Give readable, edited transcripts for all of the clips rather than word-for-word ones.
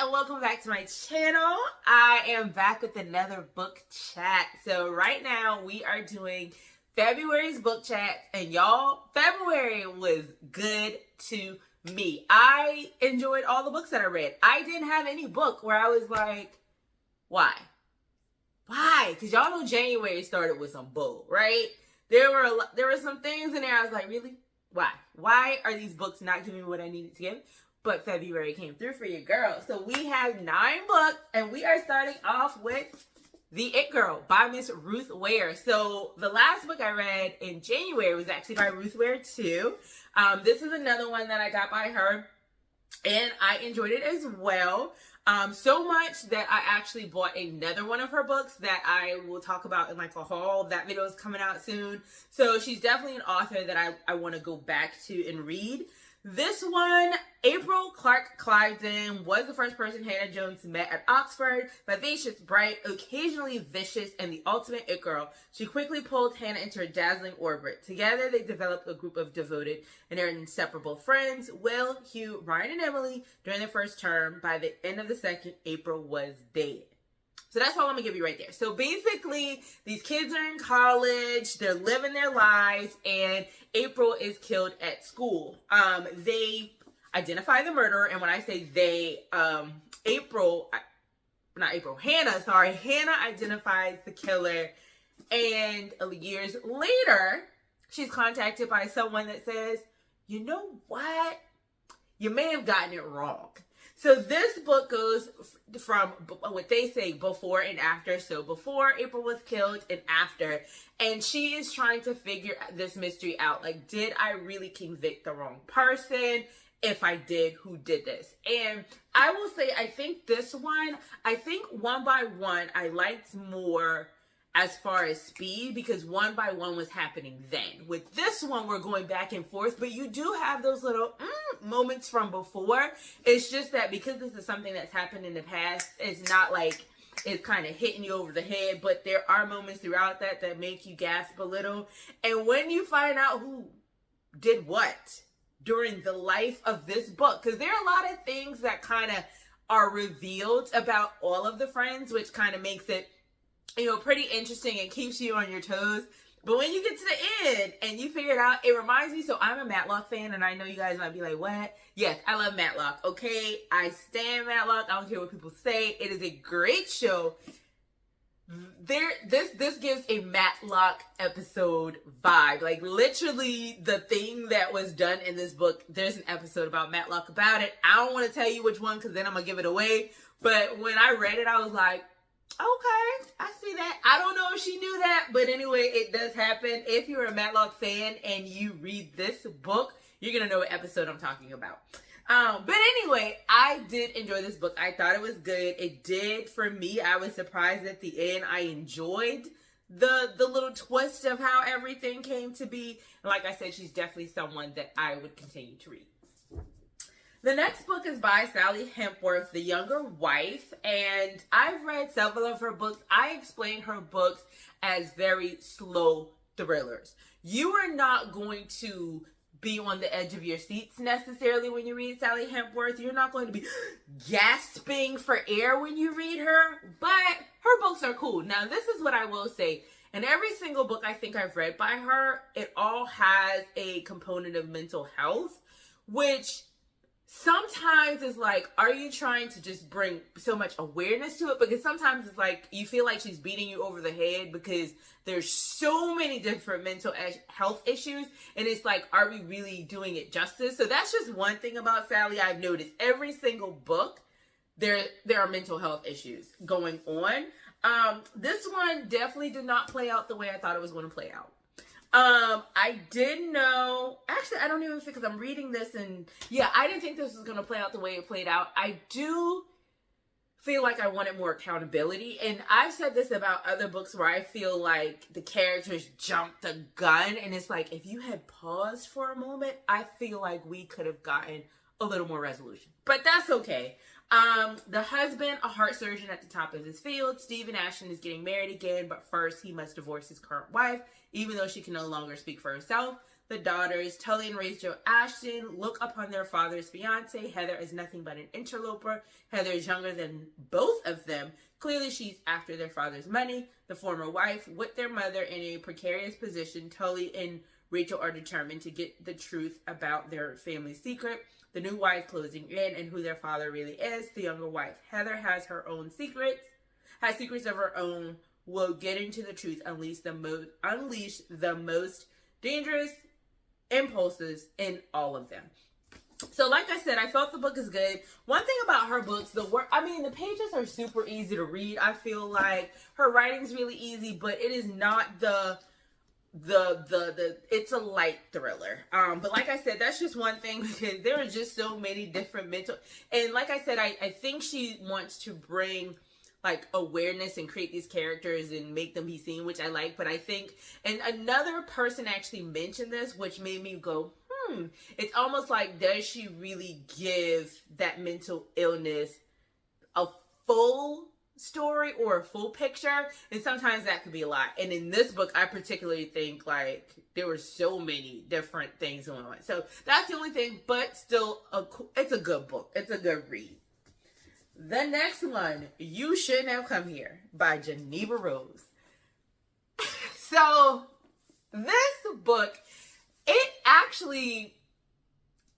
and welcome back to my channel. I am back with another book chat. So right now we are doing February's book chat, and y'all, February was good to me. I enjoyed all the books that I read. I didn't have any book where I was like, why? Because y'all know January started with some bull, right? There were some things in there I was like, really? Why are these books not giving me what I needed to give? But February came through for your girl. So we have 9 books, and we are starting off with The It Girl by Miss Ruth Ware. So the last book I read in January was actually by Ruth Ware too. This is another one that I got by her, and I enjoyed it as well. So much that I actually bought another one of her books that I will talk about in like a haul. That video is coming out soon. So she's definitely an author that I want to go back to and read. This one, April Clark Cliveden, was the first person Hannah Jones met at Oxford. Vivacious, bright, occasionally vicious, and the ultimate it girl, she quickly pulled Hannah into her dazzling orbit. Together, they developed a group of devoted and inseparable friends. Will, Hugh, Ryan, and Emily during their first term. By the end of the second, April was dead. So that's all I'm going to give you right there. So basically, these kids are in college, they're living their lives, and April is killed at school. They identify the murderer, and when I say they, Hannah identifies the killer, and years later, she's contacted by someone that says, you know what? You may have gotten it wrong. So this book goes from what they say before and after. So before April was killed and after. And she is trying to figure this mystery out. Like, did I really convict the wrong person? If I did, who did this? And I will say, I think one by one, I liked more as far as speed, because one by one was happening then. With this one, we're going back and forth, but you do have those little moments from before. It's just that because this is something that's happened in the past, it's not like it's kind of hitting you over the head, but there are moments throughout that make you gasp a little. And when you find out who did what during the life of this book, because there are a lot of things that kind of are revealed about all of the friends, which kind of makes it, you know, pretty interesting and keeps you on your toes. But when you get to the end and you figure it out, it reminds me, so I'm a Matlock fan, and I know you guys might be like, what? Yes, I love Matlock, okay? I stand Matlock. I don't care what people say. It is a great show. This gives a Matlock episode vibe. Like, literally, the thing that was done in this book, there's an episode about Matlock about it. I don't want to tell you which one, because then I'm going to give it away. But when I read it, I was like, okay, I see that. I don't know if she knew that, but anyway, it does happen. If you're a Matlock fan and you read this book, you're going to know what episode I'm talking about. But anyway, I did enjoy this book. I thought it was good. It did for me. I was surprised at the end. I enjoyed the little twist of how everything came to be. And like I said, she's definitely someone that I would continue to read. The next book is by Sally Hempworth, The Younger Wife, and I've read several of her books. I explain her books as very slow thrillers. You are not going to be on the edge of your seats necessarily when you read Sally Hempworth. You're not going to be gasping for air when you read her, but her books are cool. Now, this is what I will say. In every single book I think I've read by her, it all has a component of mental health, which sometimes it's like, are you trying to just bring so much awareness to it? Because sometimes it's like, you feel like she's beating you over the head because there's so many different mental health issues. And it's like, are we really doing it justice? So that's just one thing about Sally I've noticed. Every single book, there are mental health issues going on. This one definitely did not play out the way I thought it was going to play out. I didn't know, actually, I don't even think, because I'm reading this, and yeah, I didn't think this was going to play out the way it played out. I do feel like I wanted more accountability, and I've said this about other books where I feel like the characters jumped the gun, and it's like, if you had paused for a moment, I feel like we could have gotten a little more resolution, but that's okay. The husband, a heart surgeon at the top of his field. Stephen Ashton is getting married again, but first he must divorce his current wife, even though she can no longer speak for herself. the daughters, Tully and Rachel Ashton, look upon their father's fiance. Heather is nothing but an interloper. Heather is younger than both of them. Clearly, she's after their father's money. The former wife, with their mother in a precarious position, Tully and Rachel are determined to get the truth about their family secret. The new wife closing in and who their father really is. The younger wife, Heather, has her own secrets, has secrets of her own, will get into the truth, unleash the most dangerous impulses in all of them. So like I said, I felt the book is good. One thing about her books, the pages are super easy to read. I feel like her writing's really easy, but it is not it's a light thriller. But like I said, that's just one thing, because there are just so many different and like I said, I think she wants to bring like awareness and create these characters and make them be seen, which I like. But I think, and another person actually mentioned this, which made me go, it's almost like, does she really give that mental illness a full story or a full picture? And sometimes that could be a lot. And in this book, I particularly think like there were so many different things going on. So that's the only thing, but still it's a good book. It's a good read. The next one, You Shouldn't Have Come Here by Jeneva Rose. So this book, it actually,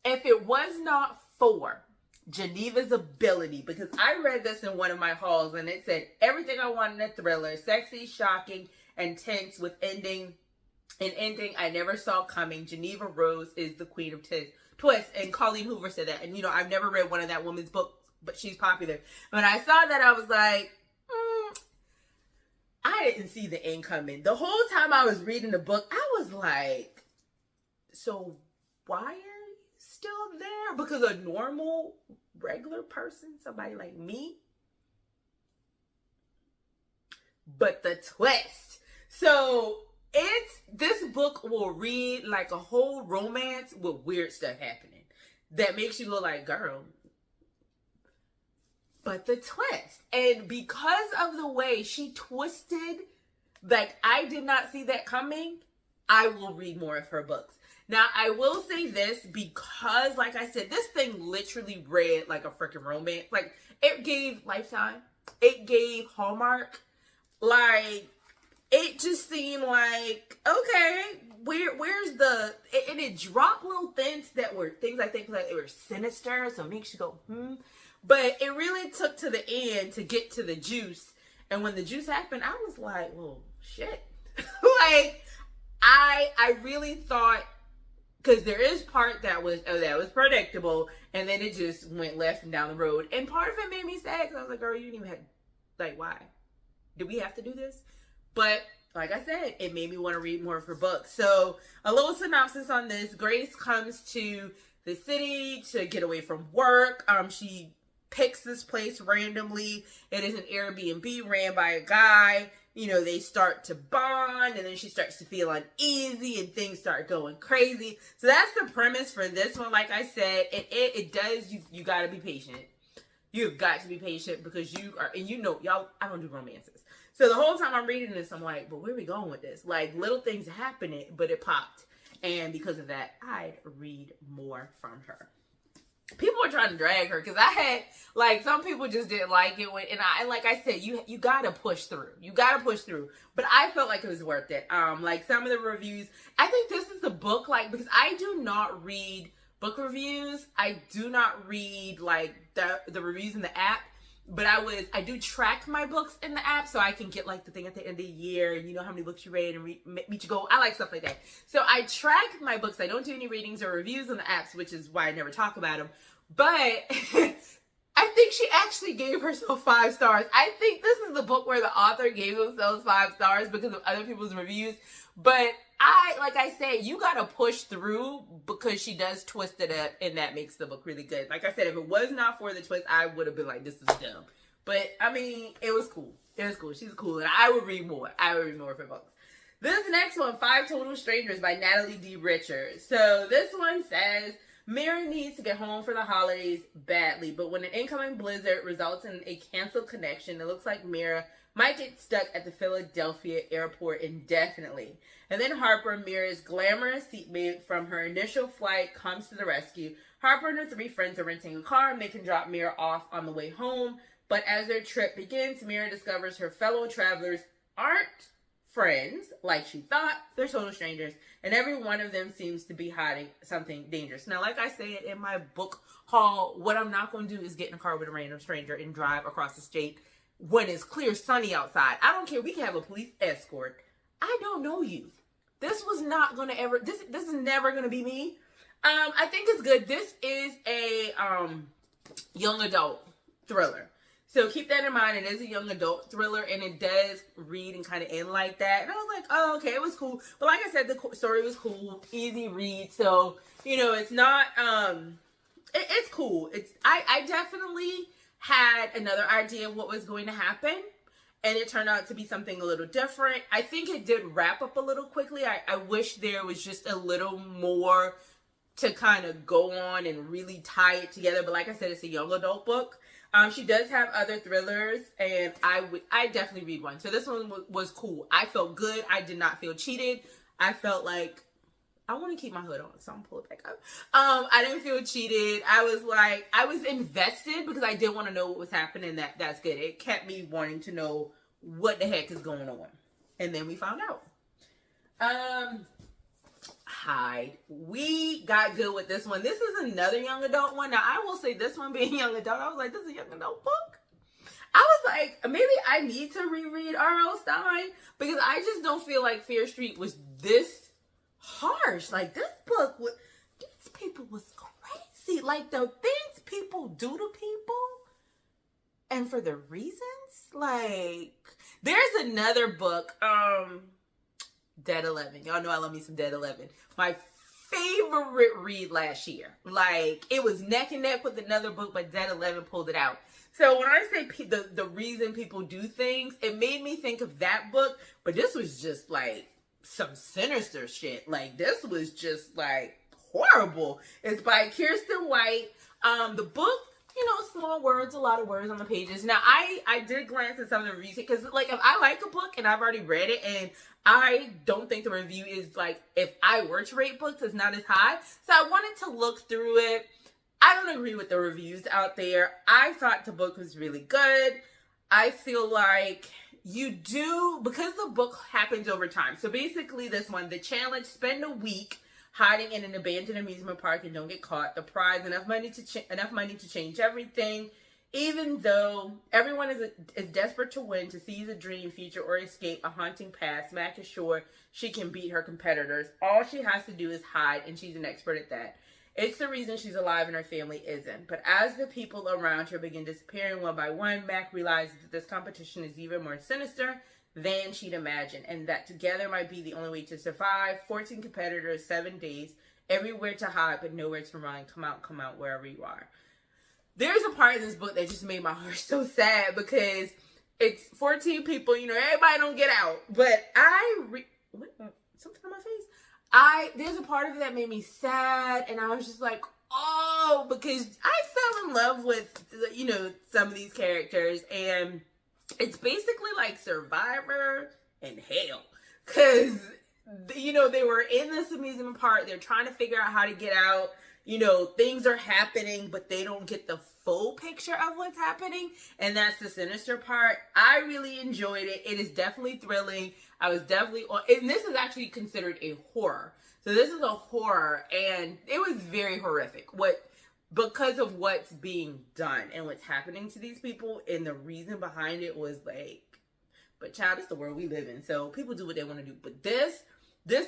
if it was not for Geneva's ability, because I read this in one of my hauls and it said everything I want in a thriller, sexy, shocking, and tense with ending I never saw coming. Jeneva Rose is the queen of twists. And Colleen Hoover said that. And I've never read one of that woman's books, but she's popular. When I saw that, I was like, I didn't see the end coming. The whole time I was reading the book, I was like, so why are you still there? Because a normal, regular person, somebody like me. But the twist. So this book will read like a whole romance with weird stuff happening that makes you look like, girl. But the twist, and because of the way she twisted, like I did not see that coming, I will read more of her books. Now, I will say this, because like I said, this thing literally read like a freaking romance. Like, it gave Lifetime, it gave Hallmark, like, it just seemed like, okay, where's the, and it dropped little things that were things I think like they were sinister, so it makes you go, But it really took to the end to get to the juice. And when the juice happened, I was like, well, shit. Like, I really thought, because there is part that was predictable, and then it just went left and down the road. And part of it made me sad, because I was like, girl, you didn't even have, like, why? Did we have to do this? But like I said, it made me want to read more of her books. So a little synopsis on this. Grace comes to the city to get away from work. She picks this place randomly. It is an Airbnb ran by a guy. They start to bond, and then she starts to feel uneasy, and things start going crazy. So that's the premise for this one. Like I said, it does, you got to be patient. You've got to be patient, because you are, and y'all, I don't do romances. So the whole time I'm reading this, I'm like, but where are we going with this? Like, little things happening, but it popped. And because of that, I'd read more from her. People were trying to drag her, because I had, like, some people just didn't like it. And like I said, you got to push through. You got to push through. But I felt like it was worth it. Like, some of the reviews, I think this is the book, like, because I do not read book reviews. I do not read, like, the reviews in the app. But I do track my books in the app, so I can get like the thing at the end of the year, and how many books you read and meet your goal. I like stuff like that. So I track my books. I don't do any ratings or reviews in the apps, which is why I never talk about them. But I think she actually gave herself 5 stars. I think this is the book where the author gave themselves 5 stars because of other people's reviews. But like I said, you got to push through, because she does twist it up, and that makes the book really good. Like I said, if it was not for the twist, I would have been like, this is dumb. But, I mean, it was cool. It was cool. She's cool, and I would read more. I would read more of her books. This next one, 5 Total Strangers by Natalie D. Richards. So this one says, Mira needs to get home for the holidays badly, but when an incoming blizzard results in a canceled connection, it looks like Mira might get stuck at the Philadelphia airport indefinitely. And then Harper, Mira's glamorous seatmate from her initial flight, comes to the rescue. Harper and her three friends are renting a car and they can drop Mira off on the way home. But as their trip begins, Mira discovers her fellow travelers aren't friends like she thought. They're total strangers. And every one of them seems to be hiding something dangerous. Now, like I said in my book haul, what I'm not going to do is get in a car with a random stranger and drive across the state when it's clear sunny outside. I don't care. We can have a police escort. I don't know you. This was not going to ever, this is never going to be me. I think it's good. This is a young adult thriller. So keep that in mind. It is a young adult thriller, and it does read and kind of end like that. And I was like, oh, okay, it was cool. But like I said, the story was cool, easy read. So, you know, it's not, it's cool. I definitely had another idea of what was going to happen, and it turned out to be something a little different. I think it did wrap up a little quickly. I wish there was just a little more to kind of go on and really tie it together. But like I said, it's a young adult book. She does have other thrillers, and I definitely read one. So this one was cool. I felt good. I did not feel cheated. I felt like, I want to keep my hood on, so I'm gonna pull it back up. I didn't feel cheated. I was invested because I did want to know what was happening. That's good. It kept me wanting to know what the heck is going on. And then we found out. Hide. We got good with this one. This is another young adult one. Now, I will say this one being young adult, I was like, this is a young adult book. I was like, maybe I need to reread R.L. Stine because I just don't feel like Fear Street was this harsh. Like, this book, these people was crazy. Like, the things people do to people and for the reasons. Like, there's another book, Dead 11. Y'all know I love me some Dead 11. My favorite read last year. Like, it was neck and neck with another book, but Dead 11 pulled it out. So when I say the reason people do things, it made me think of that book, but this was just like some sinister shit. Like, this was just like horrible. It's by Keirsten White. The book, you know, small words, a lot of words on the pages. Now, I did glance at some of the reviews because, like, if I like a book and I've already read it and I don't think the review is, like, if I were to rate books, it's not as high. So I wanted to look through it. I don't agree with the reviews out there. I thought the book was really good. I feel like you do, because the book happens over time. So basically this one, the challenge, spend a week hiding in an abandoned amusement park and don't get caught. The prize, enough money to change everything. Even though everyone is desperate to win, to seize a dream, future, or escape a haunting past, Mac is sure she can beat her competitors. All she has to do is hide, and she's an expert at that. It's the reason she's alive and her family isn't. But as the people around her begin disappearing one by one, Mac realizes that this competition is even more sinister than she'd imagined, and that together might be the only way to survive. 14 competitors, 7 days, everywhere to hide, but nowhere to run. Come out, wherever you are. There's a part in this book that just made my heart so sad because it's 14 people, you know, everybody don't get out. But something on my face. There's a part of it that made me sad, and I was just like, oh, because I fell in love with, you know, some of these characters, and it's basically like Survivor and Hell, because, you know, they were in this amusement park, they're trying to figure out how to get out. You know, things are happening, but they don't get the full picture of what's happening. And that's the sinister part. I really enjoyed it. It is definitely thrilling. I was definitely, and this is actually considered a horror. So this is a horror, and it was very horrific. Because of what's being done and what's happening to these people, and the reason behind it was like, but child, it's the world we live in. So people do what they want to do. But this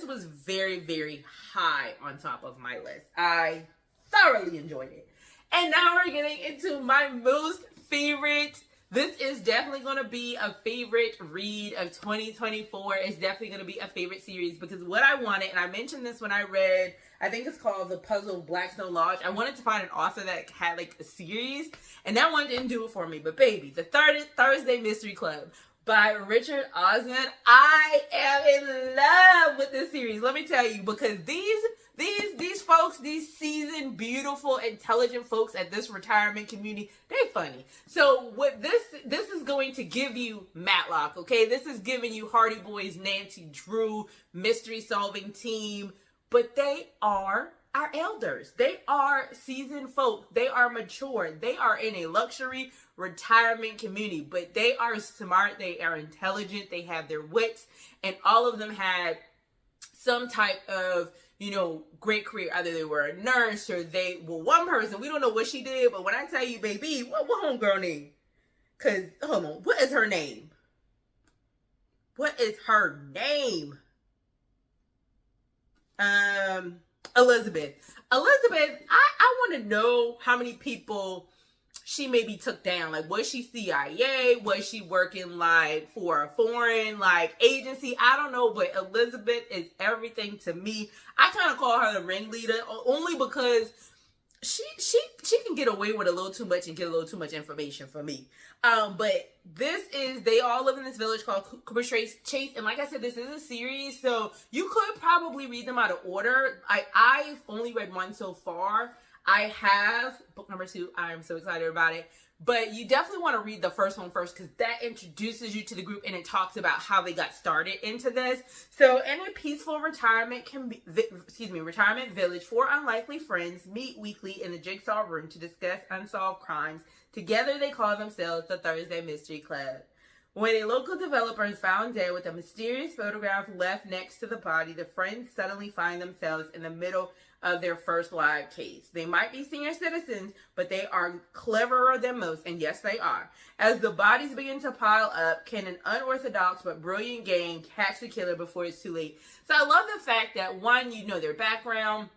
was very, very high on top of my list. I thoroughly enjoyed it. And now we're getting into my most favorite. This is definitely going to be a favorite read of 2024. It's definitely going to be a favorite series because what I wanted, and I mentioned this when I read, I think it's called The Puzzle of Blackstone Lodge. I wanted to find an author that had like a series, and that one didn't do it for me. But baby, the Thursday Mystery Club. by Richard Osman. I am in love with this series. Let me tell you, because these folks, these seasoned, beautiful, intelligent folks at this retirement community, they funny. So what this is going to give you Matlock, okay? This is giving you Hardy Boys, Nancy Drew, mystery solving team, but they are our elders. They are seasoned folk. They are mature. They are in a luxury retirement community, but they are smart. They are intelligent. They have their wits, and all of them had some type of, great career. Either they were a nurse or one person, we don't know what she did, but when I tell you, baby, what homegirl name? Because, hold on, what is her name? What is her name? Elizabeth. I want to know how many people she maybe took down. Like, was she CIA? Was she working like for a foreign agency? I don't know, but Elizabeth is everything to me. I kind of call her the ringleader only because she can get away with a little too much and get a little too much information for me. But they all live in this village called Cooper Chase, and like I said, this is a series, so you could probably read them out of order. I've only read one so far. I have book number 2. I'm so excited about it. But you definitely want to read the first one first, because that introduces you to the group and it talks about how they got started into this. So in a peaceful retirement village, 4 unlikely friends meet weekly in the Jigsaw room to discuss unsolved crimes. Together they call themselves the Thursday Mystery Club. When a local developer is found dead with a mysterious photograph left next to the body, the friends suddenly find themselves in the middle of their first live case. They might be senior citizens, but they are cleverer than most, and yes, they are. As the bodies begin to pile up, can an unorthodox but brilliant gang catch the killer before it's too late? So I love the fact that, one, their background,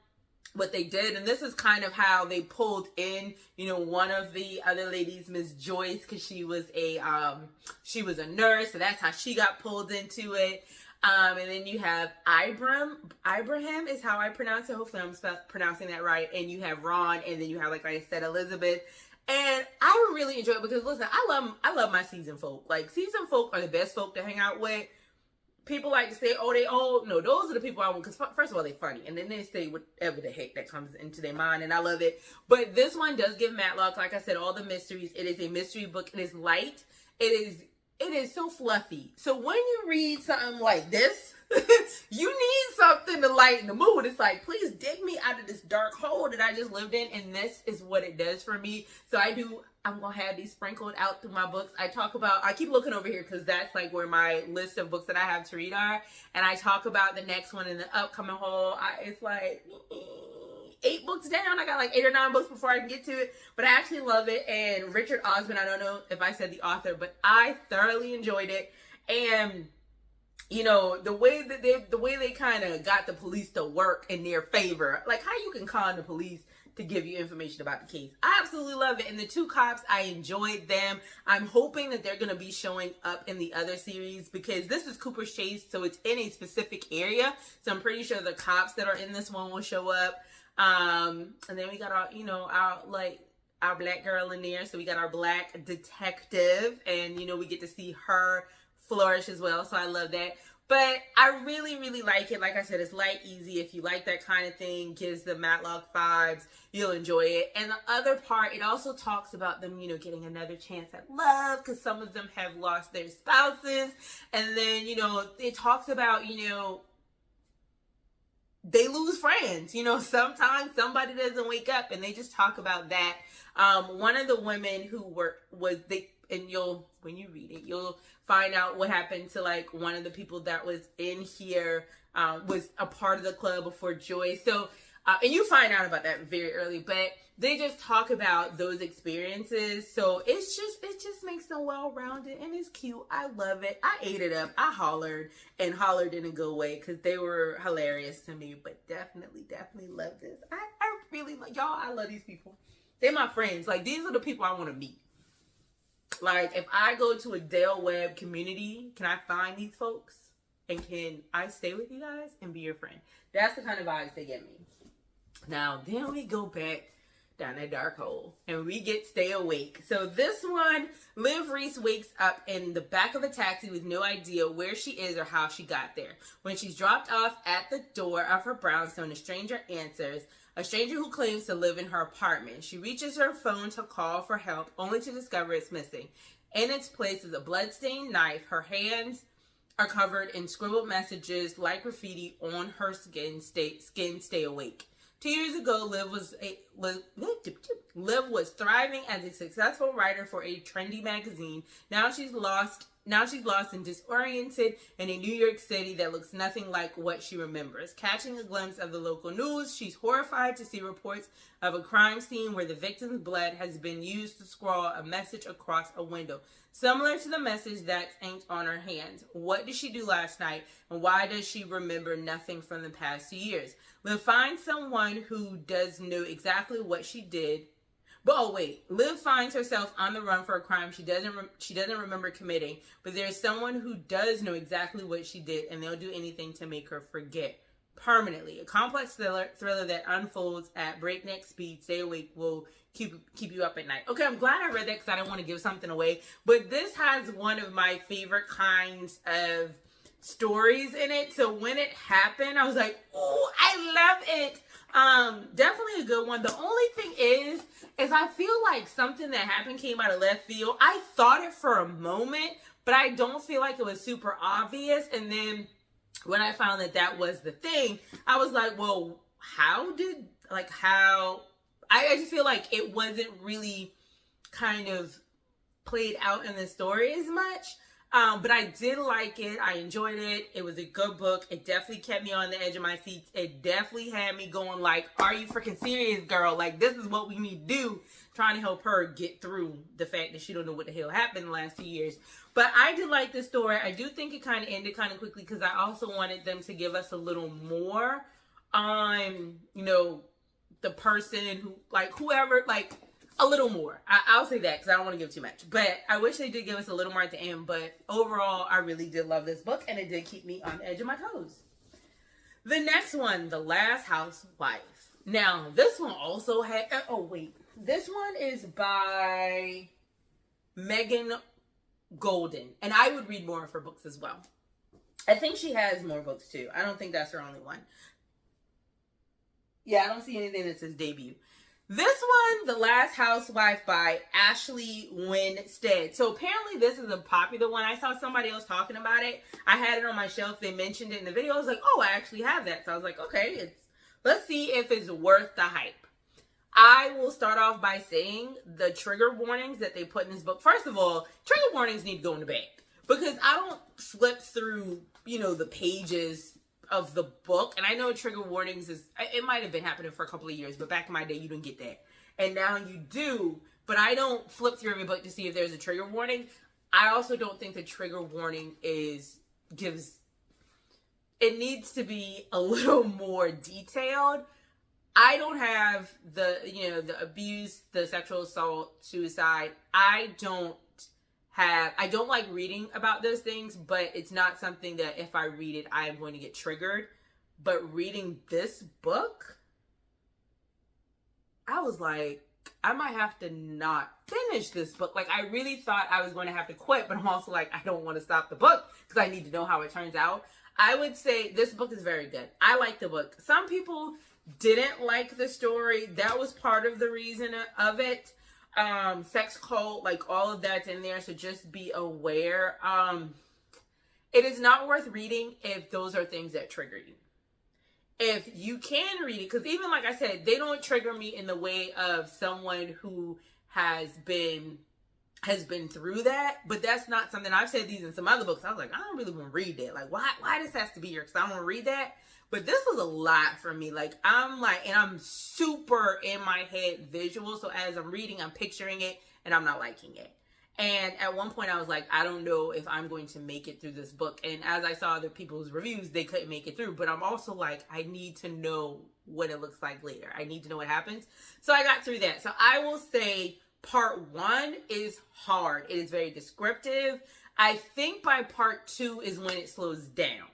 what they did, and this is kind of how they pulled in, one of the other ladies, Miss Joyce, because she was a nurse, so that's how she got pulled into it. And then you have Ibrahim is how I pronounce it. Hopefully I'm pronouncing that right. And you have Ron, and then you have, like I said, Elizabeth. And I really enjoy it because, listen, I love my seasoned folk. Like, seasoned folk are the best folk to hang out with. People like to say, no, those are the people I want, because first of all, they're funny, and then they say whatever the heck that comes into their mind, and I love it. But this one does give Matlock, like I said, all the mysteries. It is a mystery book. It is light. It is so fluffy. So when you read something like this, you need something to lighten the mood. It's like, please dig me out of this dark hole that I just lived in, and this is what it does for me. So I'm going to have these sprinkled out through my books. I keep looking over here because that's like where my list of books that I have to read are. And I talk about the next one in the upcoming haul. It's like 8 books down. I got like 8 or 9 books before I can get to it. But I actually love it. And Richard Osman, I don't know if I said the author, but I thoroughly enjoyed it. And the way they kind of got the police to work in their favor, like how you can con the police to give you information about the case. I absolutely love it. And the 2 cops, I enjoyed them. I'm hoping that they're going to be showing up in the other series, because this is Cooper's Chase, so it's in a specific area. So I'm pretty sure the cops that are in this one will show up. And then we got our black girl in there. So we got our black detective, and we get to see her flourish as well. So I love that. But I really, really like it. Like I said, it's light, easy. If you like that kind of thing, gives the Matlock vibes, you'll enjoy it. And the other part, it also talks about them, getting another chance at love, because some of them have lost their spouses. And then, it talks about, they lose friends. Sometimes somebody doesn't wake up, and they just talk about that. One of the women when you read it, you'll find out what happened to like one of the people that was in here, was a part of the club before Joy. So, and you find out about that very early, but they just talk about those experiences. So it just makes them well-rounded, and it's cute. I love it. I ate it up. I hollered in a good way, because they were hilarious to me, but definitely love this. I really like y'all. I love these people. They're my friends. Like, these are the people I want to meet. Like, if I go to a Dale Webb community, can I find these folks? And can I stay with you guys and be your friend? That's the kind of vibes they give me. Now, then we go back down that dark hole. And we get Stay Awake. So this one, Liv Reese wakes up in the back of a taxi with no idea where she is or how she got there. When she's dropped off at the door of her brownstone, a stranger answers, a stranger who claims to live in her apartment. She reaches her phone to call for help, only to discover it's missing. In its place is a bloodstained knife. Her hands are covered in scribbled messages like graffiti on her skin. Stay awake. 2 years ago, Liv was thriving as a successful writer for a trendy magazine. Now she's lost and disoriented in a New York City that looks nothing like what she remembers. Catching a glimpse of the local news, she's horrified to see reports of a crime scene where the victim's blood has been used to scrawl a message across a window, similar to the message that's inked on her hands. What did she do last night, and why does she remember nothing from the past 2 years? Liv finds someone who does know exactly what she did. Liv finds herself on the run for a crime she doesn't remember committing, but there's someone who does know exactly what she did, and they'll do anything to make her forget permanently. A complex thriller that unfolds at breakneck speed. Stay Awake will keep you up at night. Okay, I'm glad I read that because I don't want to give something away, but this has one of my favorite kinds of stories in it. So when it happened, I was like, oh, I love it. Definitely a good one. The only thing is I feel like something that happened came out of left field. I thought it for a moment, but I don't feel like it was super obvious. And then when I found that was the thing, I was like, well, I just feel like it wasn't really kind of played out in the story as much. But I did like it. I enjoyed it. It was a good book. It definitely kept me on the edge of my seats. It definitely had me going like, are you freaking serious, girl? Like, this is what we need to do. Trying to help her get through the fact that she don't know what the hell happened in the last 2 years. But I did like this story. I do think it kind of ended kind of quickly because I also wanted them to give us a little more on, the person who, whoever, a little more. I'll say that because I don't want to give too much. But I wish they did give us a little more at the end. But overall, I really did love this book. And it did keep me on the edge of my toes. The next one, The Last Housewife. Now, this one also had... This one is by Megan Goldin. And I would read more of her books as well. I think she has more books too. I don't think that's her only one. Yeah, I don't see anything that says debut. This one, The Last Housewife by Ashley Winstead. So apparently this is a popular one. I saw somebody else talking about it. I had it on my shelf. They mentioned it in the video. I was like, oh, I actually have that. So I was like, okay, let's see if it's worth the hype. I will start off by saying the trigger warnings that they put in this book. First of all, trigger warnings need to go in the back because I don't flip through, the pages of the book. And I know trigger warnings it might have been happening for a couple of years, but back in my day, you didn't get that. And now you do, but I don't flip through every book to see if there's a trigger warning. I also don't think the trigger warning it needs to be a little more detailed. I don't have the abuse, the sexual assault, suicide. I don't like reading about those things, but it's not something that if I read it, I am going to get triggered. But reading this book, I was like, I might have to not finish this book. Like, I really thought I was going to have to quit, but I'm also like, I don't want to stop the book because I need to know how it turns out. I would say this book is very good. I like the book. Some people didn't like the story. That was part of the reason of it. Sex cult, all of that's in there, so just be aware. It is not worth reading if those are things that trigger you. If you can read it, because even like I said, they don't trigger me in the way of someone who has been through that, but that's not something. I've said these in some other books. I was like, I don't really want to read that. Why this has to be here? Because I don't want to read that. But this was a lot for me. And I'm super in my head visual. So as I'm reading, I'm picturing it and I'm not liking it. And at one point I was like, I don't know if I'm going to make it through this book. And as I saw other people's reviews, they couldn't make it through. But I'm also like, I need to know what it looks like later. I need to know what happens. So I got through that. So I will say part 1 is hard. It is very descriptive. I think by part 2 is when it slows down.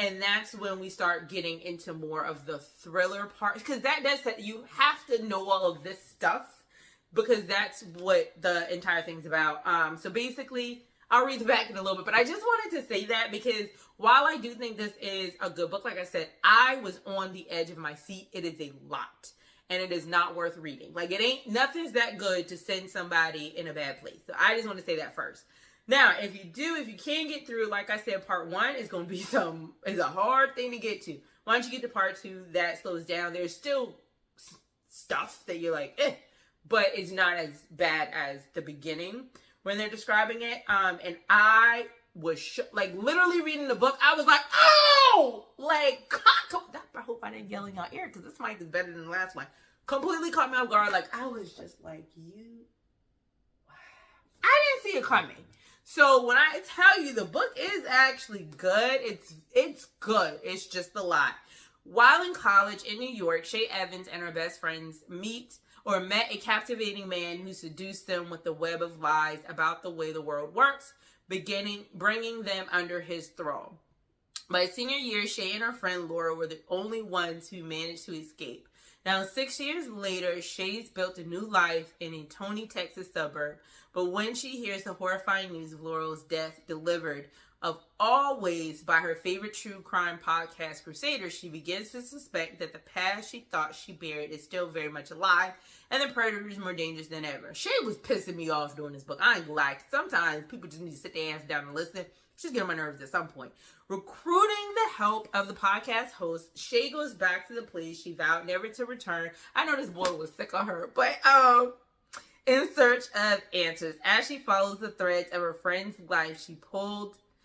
And that's when we start getting into more of the thriller part. Because that does that. You have to know all of this stuff. Because that's what the entire thing's about. So basically, I'll read the back in a little bit. But I just wanted to say that because while I do think this is a good book, like I said, I was on the edge of my seat. It is a lot. And it is not worth reading. Like, nothing's that good to send somebody in a bad place. So I just want to say that first. Now, if you can get through, like I said, part 1 is going to be it's a hard thing to get to. Once you get to part 2, that slows down. There's still stuff that you're like, but it's not as bad as the beginning when they're describing it. And I was like literally reading the book. I was like, oh, like, I hope I didn't yell in your ear because this mic is better than the last one. Completely caught me off guard. Like, I was just like, wow. I didn't see it coming. So when I tell you the book is actually good, it's good. It's just a lot. While in college in New York, Shay Evans and her best friends met a captivating man who seduced them with the web of lies about the way the world works, bringing them under his thrall. By senior year, Shay and her friend Laura were the only ones who managed to escape. Now, 6 years later, Shay's built a new life in a Tony, Texas suburb. But when she hears the horrifying news of Laurel's death delivered of all ways by her favorite true crime podcast, Crusaders, she begins to suspect that the past she thought she buried is still very much alive and the predator is more dangerous than ever. Shay was pissing me off during this book. I ain't gonna lie. Sometimes people just need to sit their ass down and listen. She's getting on my nerves at some point. Recruiting the help of the podcast host, Shay goes back to the place she vowed never to return. I know this boy was sick of her, but in search of answers. As she follows the threads of her friend's life,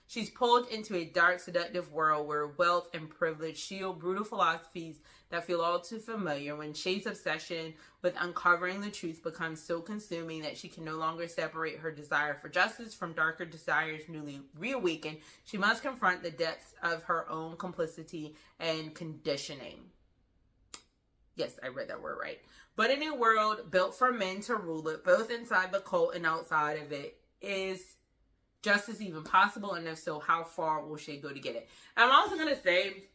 she's pulled into a dark, seductive world where wealth and privilege shield brutal philosophies that feel all too familiar. When Shay's obsession with uncovering the truth becomes so consuming that she can no longer separate her desire for justice from darker desires newly reawakened, she must confront the depths of her own complicity and conditioning. Yes, I read that word right. But in a world built for men to rule it, both inside the cult and outside of it, is justice even possible? And if so, how far will Shay go to get it? I'm also going to say,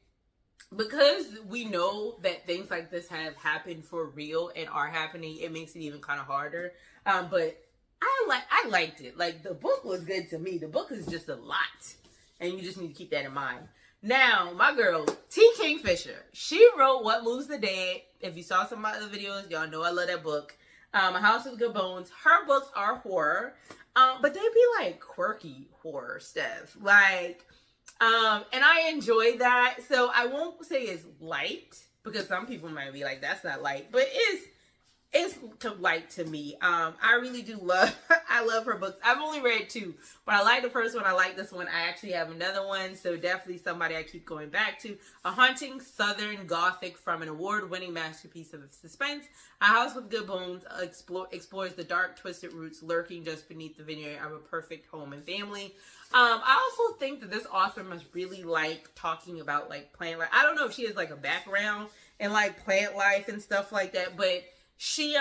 because we know that things like this have happened for real and are happening, it makes it even kind of harder. But I liked it. Like, the book was good to me. The book is just a lot. And you just need to keep that in mind. Now, my girl, Kingsfisher, she wrote What Moves the Dead. If you saw some of my other videos, y'all know I love that book. A House with Good Bones. Her books are horror. But they be like quirky horror stuff. Like, and I enjoy that. So I won't say it's light, because some people might be like, that's not light, but it's light to me. I really do I love her books. I've only read 2, but I like the first one. I like this one. I actually have another one, so definitely somebody I keep going back to. A haunting Southern Gothic from an award-winning masterpiece of suspense. A House with Good Bones explores the dark, twisted roots lurking just beneath the veneer of a perfect home and family. I also think that this author must really like talking about like plant life. I don't know if she has like a background in like plant life and stuff like that, but she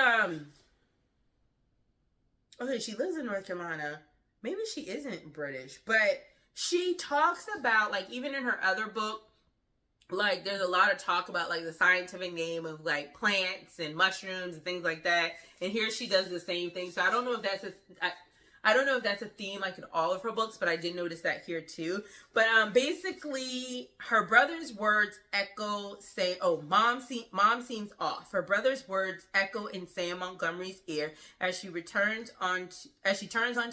she lives in North Carolina. Maybe she isn't British, but she talks about, like, even in her other book, like, there's a lot of talk about, like, the scientific name of, like, plants and mushrooms and things like that. And here she does the same thing. So I don't know if that's I don't know if that's a theme like in all of her books, but I did notice that here too. But basically, her brother's words echo, say, oh, mom seems off. Her brother's words echo in Sam Montgomery's ear as she turns onto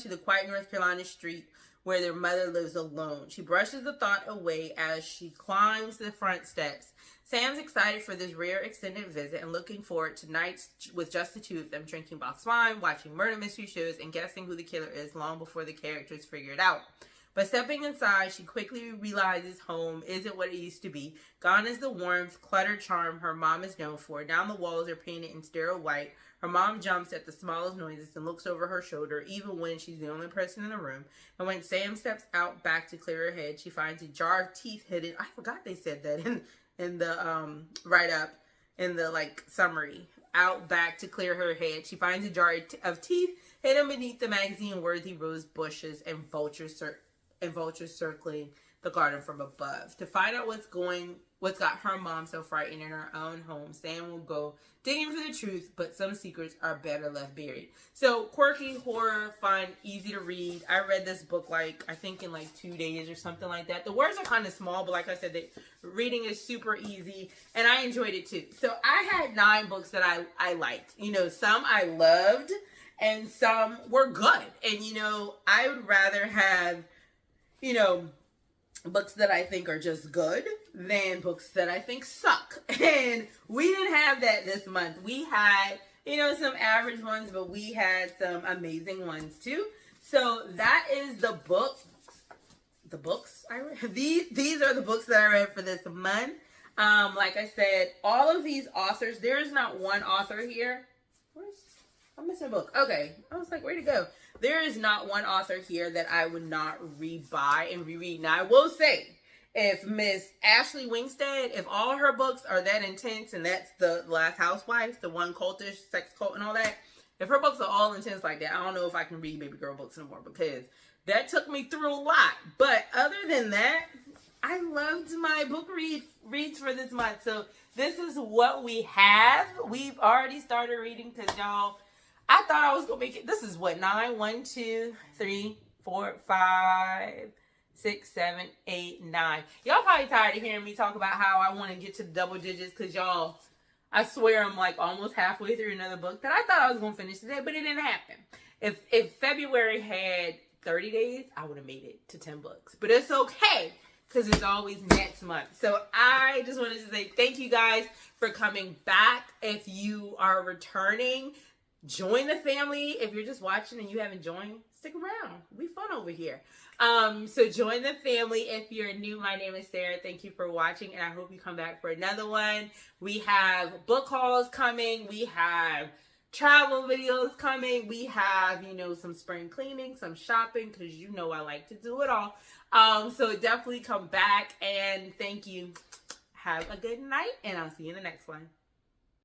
the quiet North Carolina street where their mother lives alone. She brushes the thought away as she climbs the front steps. Sam's excited for this rare extended visit and looking forward to nights with just the two of them, drinking boxed wine, watching murder mystery shows, and guessing who the killer is long before the characters figure it out. But stepping inside, she quickly realizes home isn't what it used to be. Gone is the warmth, cluttered charm her mom is known for. Down the walls are painted in sterile white. Her mom jumps at the smallest noises and looks over her shoulder, even when she's the only person in the room. And when Sam steps out back to clear her head, she finds a jar of teeth hidden. I forgot they said that in the write-up, in the like summary. Out back to clear her head, she finds a jar of teeth hidden beneath the magazine-worthy rose bushes and vultures circling the garden from above. To find out what's got her mom so frightened in her own home, Sam will go digging for the truth, but some secrets are better left buried. So quirky, horror, fun, easy to read. I read this book I think in 2 days or something like that. The words are kind of small, but like I said, the reading is super easy, and I enjoyed it too. So I had 9 books that I liked. Some I loved, and some were good. And I would rather have, books that I think are just good than books that I think suck. And we didn't have that this month. We had, some average ones, but we had some amazing ones too. So that is the books I read. These are the books that I read for this month. Like I said, all of these authors, there is not one author here. I'm missing a book. Okay. I was like, where'd it go? There is not one author here that I would not rebuy and reread. Now, I will say, if Miss Ashley Winsted, if all her books are that intense, and that's the last Housewife, the one cultish, sex cult and all that, if her books are all intense like that, I don't know if I can read baby girl books anymore, because that took me through a lot. But other than that, I loved my book reads for this month. So this is what we have. We've already started reading because y'all, I thought I was going to make it. This is what, 9? 1, 2, 3, 4, 5, 6, 7, 8, 9. Y'all probably tired of hearing me talk about how I want to get to the double digits because y'all, I swear I'm almost halfway through another book that I thought I was going to finish today, but it didn't happen. If February had 30 days, I would have made it to 10 books. But it's okay, because it's always next month. So I just wanted to say thank you guys for coming back. If you are returning, join the family. If you're just watching and you haven't joined, stick around. We fun over here. So join the family. If you're new, my name is Sarah. Thank you for watching, and I hope you come back for another one. We have book hauls coming. We have travel videos coming. We have, some spring cleaning, some shopping, because I like to do it all. So definitely come back, and thank you. Have a good night, and I'll see you in the next one.